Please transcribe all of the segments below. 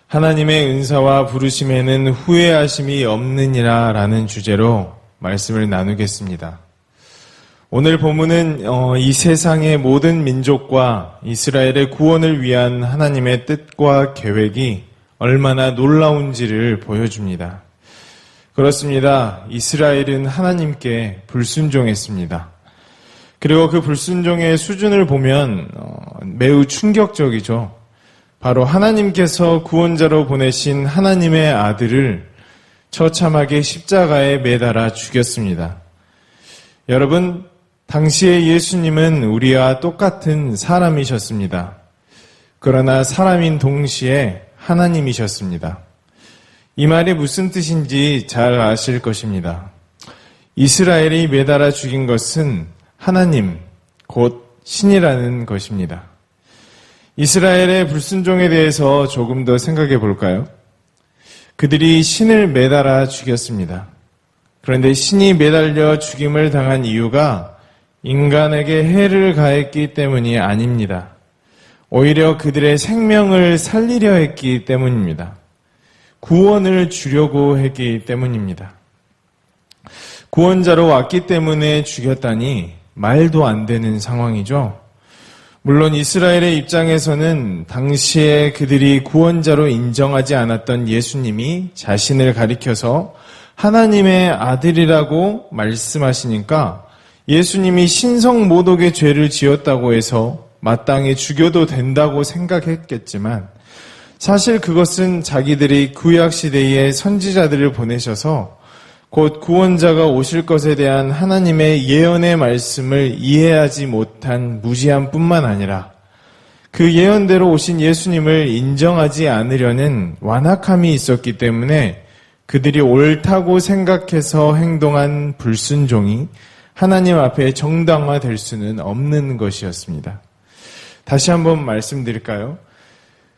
하나님의 은사와 부르심에는 후회하심이 없느니라 라는 주제로 말씀을 나누겠습니다. 오늘 본문은 이 세상의 모든 민족과 이스라엘의 구원을 위한 하나님의 뜻과 계획이 얼마나 놀라운지를 보여줍니다. 그렇습니다. 이스라엘은 하나님께 불순종했습니다. 그리고 그 불순종의 수준을 보면 매우 충격적이죠. 바로 하나님께서 구원자로 보내신 하나님의 아들을 처참하게 십자가에 매달아 죽였습니다. 여러분, 당시의 예수님은 우리와 똑같은 사람이셨습니다. 그러나 사람인 동시에 하나님이셨습니다. 이 말이 무슨 뜻인지 잘 아실 것입니다. 이스라엘이 매달아 죽인 것은 하나님, 곧 신이라는 것입니다. 이스라엘의 불순종에 대해서 조금 더 생각해 볼까요? 그들이 신을 매달아 죽였습니다. 그런데 신이 매달려 죽임을 당한 이유가 인간에게 해를 가했기 때문이 아닙니다. 오히려 그들의 생명을 살리려 했기 때문입니다. 구원을 주려고 했기 때문입니다. 구원자로 왔기 때문에 죽였다니 말도 안 되는 상황이죠. 물론 이스라엘의 입장에서는 당시에 그들이 구원자로 인정하지 않았던 예수님이 자신을 가리켜서 하나님의 아들이라고 말씀하시니까 예수님이 신성모독의 죄를 지었다고 해서 마땅히 죽여도 된다고 생각했겠지만 사실 그것은 자기들이 구약시대에 선지자들을 보내셔서 곧 구원자가 오실 것에 대한 하나님의 예언의 말씀을 이해하지 못한 무지함 뿐만 아니라 그 예언대로 오신 예수님을 인정하지 않으려는 완악함이 있었기 때문에 그들이 옳다고 생각해서 행동한 불순종이 하나님 앞에 정당화될 수는 없는 것이었습니다. 다시 한번 말씀드릴까요?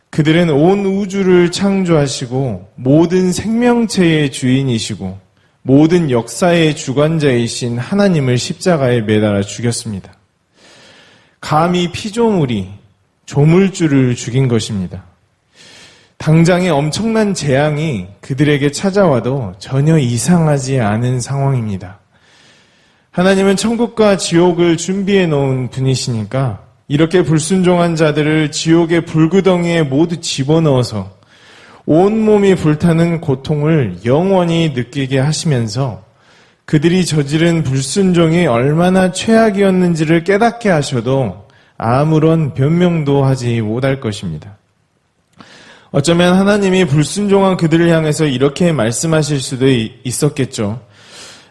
그들은 온 우주를 창조하시고 모든 생명체의 주인이시고 모든 역사의 주관자이신 하나님을 십자가에 매달아 죽였습니다. 감히 피조물이 조물주를 죽인 것입니다. 당장의 엄청난 재앙이 그들에게 찾아와도 전혀 이상하지 않은 상황입니다. 하나님은 천국과 지옥을 준비해 놓은 분이시니까 이렇게 불순종한 자들을 지옥의 불구덩이에 모두 집어넣어서 온몸이 불타는 고통을 영원히 느끼게 하시면서 그들이 저지른 불순종이 얼마나 최악이었는지를 깨닫게 하셔도 아무런 변명도 하지 못할 것입니다. 어쩌면 하나님이 불순종한 그들을 향해서 이렇게 말씀하실 수도 있었겠죠.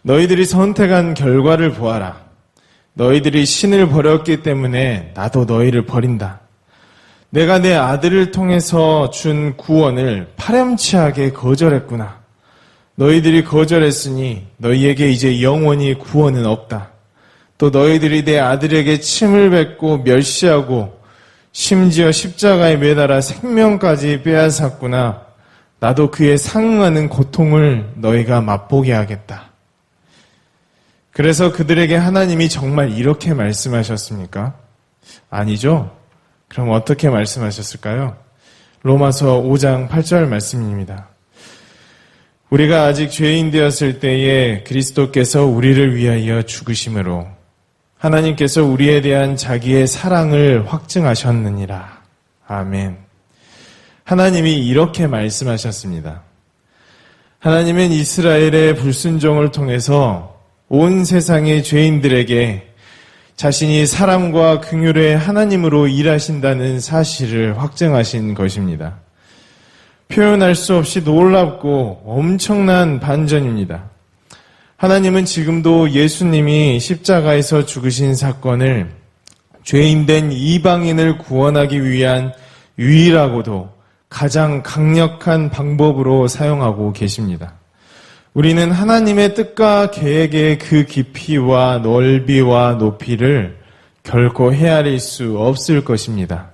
너희들이 선택한 결과를 보아라. 너희들이 신을 버렸기 때문에 나도 너희를 버린다. 내가 내 아들을 통해서 준 구원을 파렴치하게 거절했구나. 너희들이 거절했으니 너희에게 이제 영원히 구원은 없다. 또 너희들이 내 아들에게 침을 뱉고 멸시하고 심지어 십자가에 매달아 생명까지 빼앗았구나. 나도 그에 상응하는 고통을 너희가 맛보게 하겠다. 그래서 그들에게 하나님이 정말 이렇게 말씀하셨습니까? 아니죠. 그럼 어떻게 말씀하셨을까요? 로마서 5장 8절 말씀입니다. 우리가 아직 죄인 되었을 때에 그리스도께서 우리를 위하여 죽으심으로 하나님께서 우리에 대한 자기의 사랑을 확증하셨느니라. 아멘. 하나님이 이렇게 말씀하셨습니다. 하나님은 이스라엘의 불순종을 통해서 온 세상의 죄인들에게 자신이 사랑과 긍휼의 하나님으로 일하신다는 사실을 확증하신 것입니다. 표현할 수 없이 놀랍고 엄청난 반전입니다. 하나님은 지금도 예수님이 십자가에서 죽으신 사건을 죄인된 이방인을 구원하기 위한 유일하고도 가장 강력한 방법으로 사용하고 계십니다. 우리는 하나님의 뜻과 계획의 그 깊이와 넓이와 높이를 결코 헤아릴 수 없을 것입니다.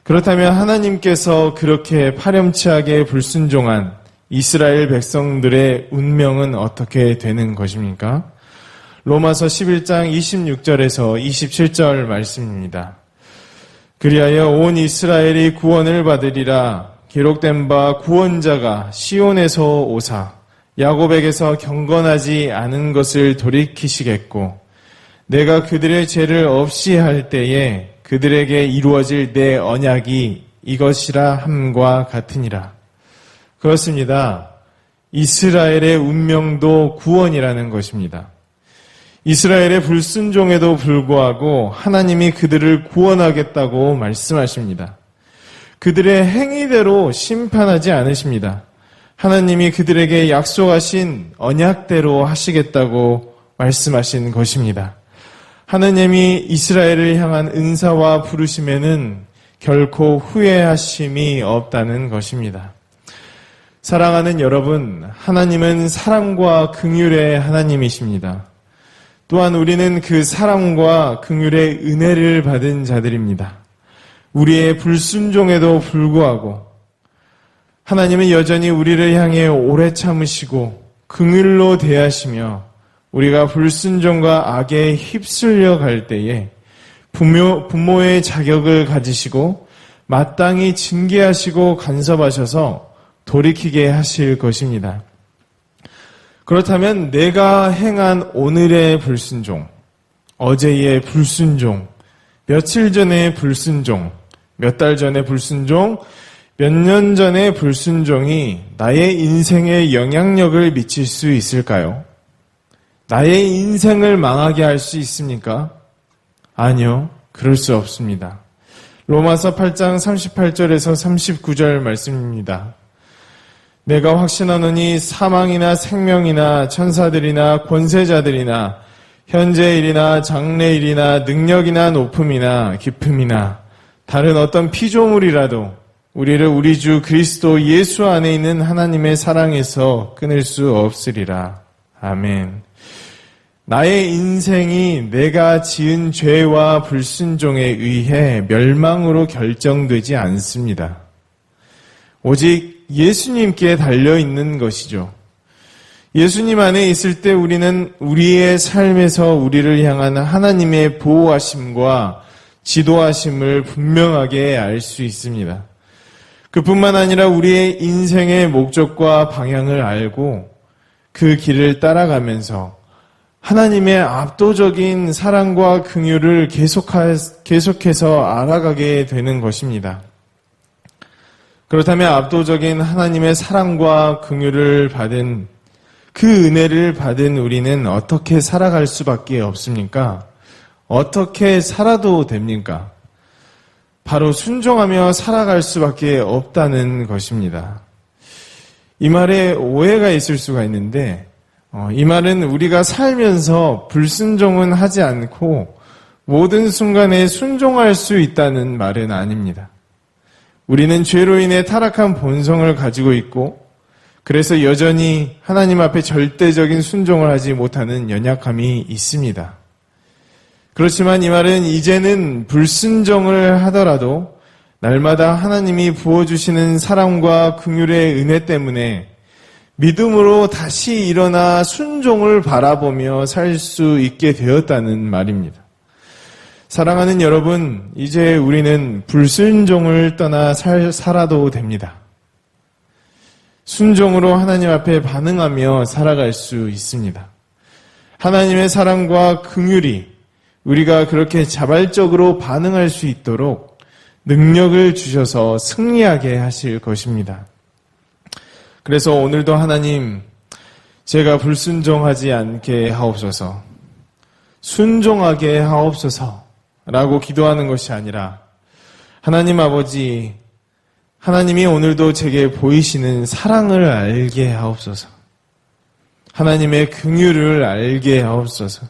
그렇다면 하나님께서 그렇게 파렴치하게 불순종한 이스라엘 백성들의 운명은 어떻게 되는 것입니까? 로마서 11장 26절에서 27절 말씀입니다. 그리하여 온 이스라엘이 구원을 받으리라. 기록된 바 구원자가 시온에서 오사 야곱에게서 경건하지 않은 것을 돌이키시겠고 내가 그들의 죄를 없이 할 때에 그들에게 이루어질 내 언약이 이것이라 함과 같으니라. 그렇습니다. 이스라엘의 운명도 구원이라는 것입니다. 이스라엘의 불순종에도 불구하고 하나님이 그들을 구원하겠다고 말씀하십니다. 그들의 행위대로 심판하지 않으십니다. 하나님이 그들에게 약속하신 언약대로 하시겠다고 말씀하신 것입니다. 하나님이 이스라엘을 향한 은사와 부르심에는 결코 후회하심이 없다는 것입니다. 사랑하는 여러분, 하나님은 사랑과 긍휼의 하나님이십니다. 또한 우리는 그 사랑과 긍휼의 은혜를 받은 자들입니다. 우리의 불순종에도 불구하고 하나님은 여전히 우리를 향해 오래 참으시고 긍휼로 대하시며 우리가 불순종과 악에 휩쓸려 갈 때에 부모의 자격을 가지시고 마땅히 징계하시고 간섭하셔서 돌이키게 하실 것입니다. 그렇다면 내가 행한 오늘의 불순종, 어제의 불순종, 며칠 전의 불순종, 몇 달 전의 불순종, 몇 년 전의 불순종이 나의 인생에 영향력을 미칠 수 있을까요? 나의 인생을 망하게 할 수 있습니까? 아니요, 그럴 수 없습니다. 로마서 8장 38절에서 39절 말씀입니다. 내가 확신하노니 사망이나 생명이나 천사들이나 권세자들이나 현재일이나 장래일이나 능력이나 높음이나 깊음이나 다른 어떤 피조물이라도 우리를 우리 주 그리스도 예수 안에 있는 하나님의 사랑에서 끊을 수 없으리라. 아멘. 나의 인생이 내가 지은 죄와 불순종에 의해 멸망으로 결정되지 않습니다. 오직 예수님께 달려있는 것이죠. 예수님 안에 있을 때 우리는 우리의 삶에서 우리를 향한 하나님의 보호하심과 지도하심을 분명하게 알 수 있습니다. 그뿐만 아니라 우리의 인생의 목적과 방향을 알고 그 길을 따라가면서 하나님의 압도적인 사랑과 긍휼을 계속해서 알아가게 되는 것입니다. 그렇다면 압도적인 하나님의 사랑과 긍휼을 받은 그 은혜를 받은 우리는 어떻게 살아갈 수밖에 없습니까? 어떻게 살아도 됩니까? 바로 순종하며 살아갈 수밖에 없다는 것입니다. 이 말에 오해가 있을 수가 있는데 이 말은 우리가 살면서 불순종은 하지 않고 모든 순간에 순종할 수 있다는 말은 아닙니다. 우리는 죄로 인해 타락한 본성을 가지고 있고 그래서 여전히 하나님 앞에 절대적인 순종을 하지 못하는 연약함이 있습니다. 그렇지만 이 말은 이제는 불순종을 하더라도 날마다 하나님이 부어주시는 사랑과 긍휼의 은혜 때문에 믿음으로 다시 일어나 순종을 바라보며 살 수 있게 되었다는 말입니다. 사랑하는 여러분, 이제 우리는 불순종을 떠나 살아도 됩니다. 순종으로 하나님 앞에 반응하며 살아갈 수 있습니다. 하나님의 사랑과 긍휼이 우리가 그렇게 자발적으로 반응할 수 있도록 능력을 주셔서 승리하게 하실 것입니다. 그래서 오늘도 하나님, 제가 불순종하지 않게 하옵소서, 순종하게 하옵소서 라고 기도하는 것이 아니라 하나님 아버지, 하나님이 오늘도 제게 보이시는 사랑을 알게 하옵소서, 하나님의 긍휼을 알게 하옵소서.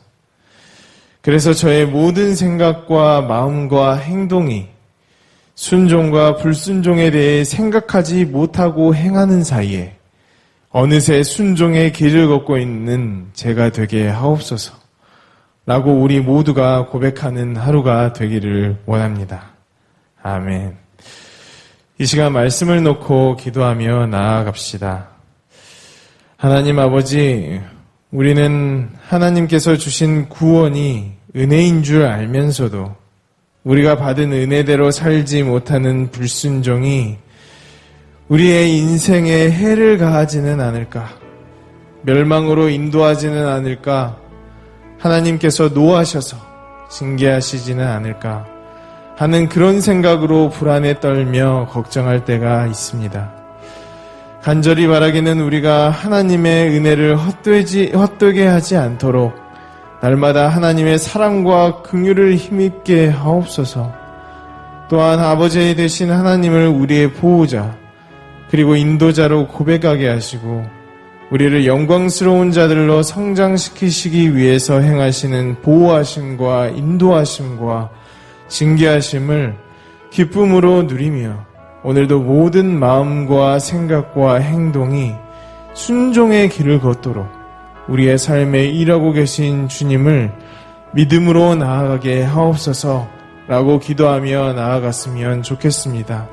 그래서 저의 모든 생각과 마음과 행동이 순종과 불순종에 대해 생각하지 못하고 행하는 사이에 어느새 순종의 길을 걷고 있는 제가 되게 하옵소서 라고 우리 모두가 고백하는 하루가 되기를 원합니다. 아멘. 이 시간 말씀을 놓고 기도하며 나아갑시다. 하나님 아버지, 우리는 하나님께서 주신 구원이 은혜인 줄 알면서도 우리가 받은 은혜대로 살지 못하는 불순종이 우리의 인생에 해를 가하지는 않을까? 멸망으로 인도하지는 않을까? 하나님께서 노하셔서 징계하시지는 않을까? 하는 그런 생각으로 불안에 떨며 걱정할 때가 있습니다. 간절히 바라기는 우리가 하나님의 은혜를 헛되게 하지 않도록 날마다 하나님의 사랑과 긍휼을 힘입게 하옵소서. 또한 아버지 되신 하나님을 우리의 보호자 그리고 인도자로 고백하게 하시고 우리를 영광스러운 자들로 성장시키시기 위해서 행하시는 보호하심과 인도하심과 징계하심을 기쁨으로 누리며 오늘도 모든 마음과 생각과 행동이 순종의 길을 걷도록 우리의 삶에 일하고 계신 주님을 믿음으로 나아가게 하옵소서라고 기도하며 나아갔으면 좋겠습니다.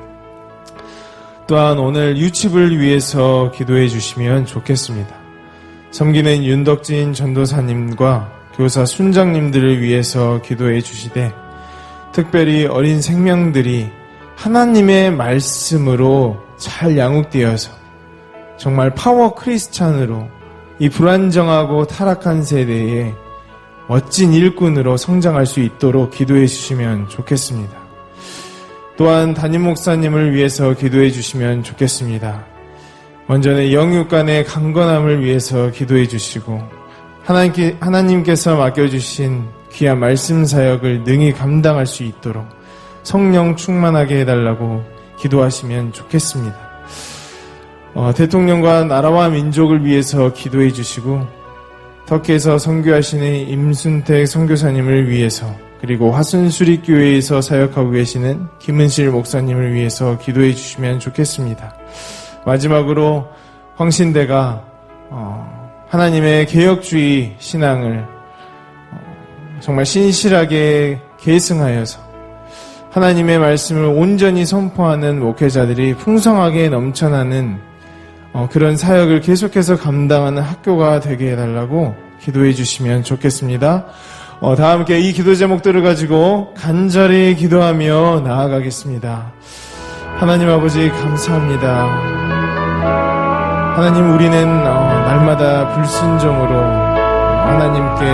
또한 오늘 유칩을 위해서 기도해 주시면 좋겠습니다. 섬기는 윤덕진 전도사님과 교사 순장님들을 위해서 기도해 주시되 특별히 어린 생명들이 하나님의 말씀으로 잘 양육되어서 정말 파워 크리스찬으로 이 불안정하고 타락한 세대에 멋진 일꾼으로 성장할 수 있도록 기도해 주시면 좋겠습니다. 또한 담임 목사님을 위해서 기도해 주시면 좋겠습니다. 먼저는 영육 간의 강건함을 위해서 기도해 주시고 하나님께서 맡겨주신 귀한 말씀 사역을 능히 감당할 수 있도록 성령 충만하게 해달라고 기도하시면 좋겠습니다. 대통령과 나라와 민족을 위해서 기도해 주시고 터키에서 선교하시는 임순택 선교사님을 위해서 그리고 화순수립교회에서 사역하고 계시는 김은실 목사님을 위해서 기도해 주시면 좋겠습니다. 마지막으로 황신대가 하나님의 개혁주의 신앙을 정말 신실하게 계승하여서 하나님의 말씀을 온전히 선포하는 목회자들이 풍성하게 넘쳐나는 그런 사역을 계속해서 감당하는 학교가 되게 해달라고 기도해 주시면 좋겠습니다. 다 함께 이 기도 제목들을 가지고 간절히 기도하며 나아가겠습니다. 하나님 아버지 감사합니다. 하나님 우리는 날마다 불순종으로 하나님께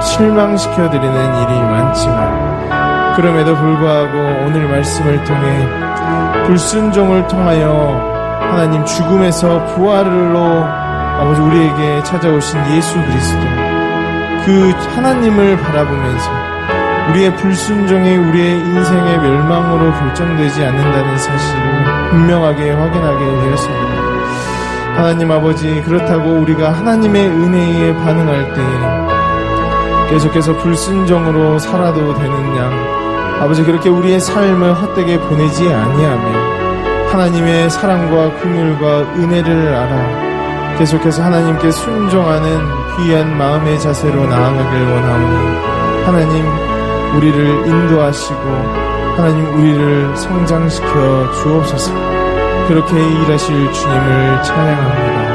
실망시켜드리는 일이 많지만 그럼에도 불구하고 오늘 말씀을 통해 불순종을 통하여 하나님 죽음에서 부활로 아버지 우리에게 찾아오신 예수 그리스도 그 하나님을 바라보면서 우리의 불순종이 우리의 인생의 멸망으로 결정되지 않는다는 사실을 분명하게 확인하게 되었습니다. 하나님 아버지 그렇다고 우리가 하나님의 은혜에 반응할 때에 계속해서 불순종으로 살아도 되는 양 아버지 그렇게 우리의 삶을 헛되게 보내지 아니하며 하나님의 사랑과 긍휼과 은혜를 알아 계속해서 하나님께 순종하는 귀한 마음의 자세로 나아가길 원하오니 하나님 우리를 인도하시고 하나님 우리를 성장시켜 주옵소서. 그렇게 일하실 주님을 찬양합니다.